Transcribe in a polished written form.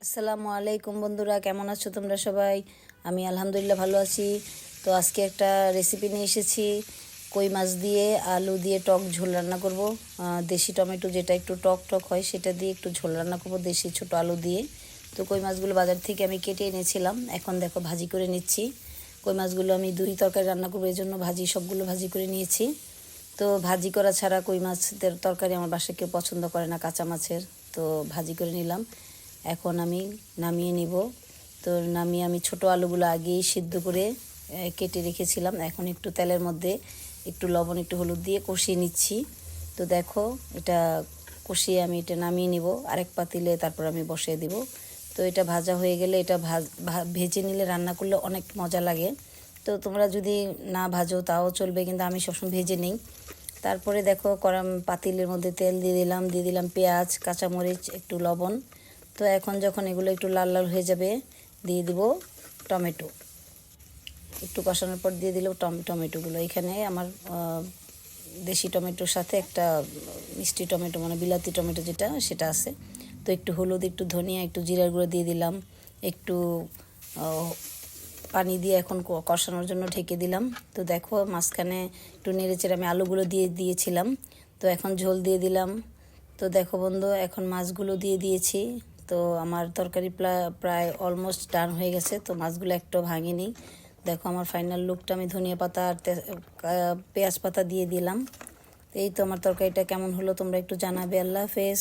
আসসালামু আলাইকুম বন্ধুরা, কেমন আছো তোমরা সবাই? আমি আলহামদুলিল্লাহ ভালো আছি। তো আজকে একটা রেসিপি নিয়ে এসেছি। কই মাছ দিয়ে আলু দিয়ে টক ঝোল রান্না করব। দেশি টমেটো যেটা একটু টক টক হয় সেটা দিয়ে একটু ঝোল রান্না করব দেশি ছোট আলু দিয়ে। তো কই মাছগুলো বাজার থেকে আমি কেটে এনেছিলাম, এখন দেখো ভাজি করে নিচ্ছি। কই মাছগুলো আমি দুই তরকারি রান্না করবো, এই জন্য সবগুলো ভাজি করে নিয়েছি। তো ভাজি করা ছাড়া কই মাছের তরকারি আমার বাসায় কেউ পছন্দ করে না, কাঁচা মাছের। তো ভাজি করে নিলাম, এখন আমি নামিয়ে নিব। তো নামিয়ে আমি ছোট আলুগুলো আগেই সিদ্ধ করে কেটে রেখেছিলাম। এখন একটু তেলের মধ্যে একটু লবণ একটু হলুদ দিয়ে কষিয়ে নিচ্ছি। তো দেখো এটা কষিয়ে আমি এটা নামিয়ে নিব আরেক পাতিলে, তারপর আমি বসিয়ে দিব। তো এটা ভাজা হয়ে গেলে এটা ভেজে নিলে রান্না করলে অনেক মজা লাগে। তো তোমরা যদি না ভাজো তাও চলবে, কিন্তু আমি সবসময় ভেজে নিই। তারপরে দেখো পাতিলের মধ্যে তেল দিয়ে দিলাম পেঁয়াজ, কাঁচামরিচ, একটু লবণ। তো এখন যখন এগুলো একটু লাল লাল হয়ে যাবে, দিয়ে দিব টমেটো। একটু কষানোর পর দিয়ে দিল টমেটোগুলো। এখানে আমার দেশি টমেটোর সাথে একটা মিষ্টি টমেটো, মানে বিলাতি টমেটো যেটা, সেটা আছে। তো একটু হলুদ, একটু ধনিয়া, একটু জিরার গুঁড়ো দিয়ে দিলাম, একটু পানি দিয়ে এখন কষানোর জন্য ঢেকে দিলাম। তো দেখো মাঝখানে একটু নেড়েচেড়ে আমি আলুগুলো দিয়ে দিয়েছিলাম। তো এখন ঝোল দিয়ে দিলাম। তো দেখো বন্ধু, এখন মাছগুলো দিয়ে দিয়েছি। তো আমার তরকারি প্রায় অলমোস্ট ডান হয়ে গেছে। তো মাছগুলো একটু ভাঙিনি। দেখো আমার ফাইনাল লুকটা, আমি ধনিয়া পাতা আর পেঁয়াজ পাতা দিয়ে দিলাম। এই তো আমার তরকারিটা কেমন হলো তোমরা একটু জানাবে। আল্লাহ হাফেজ।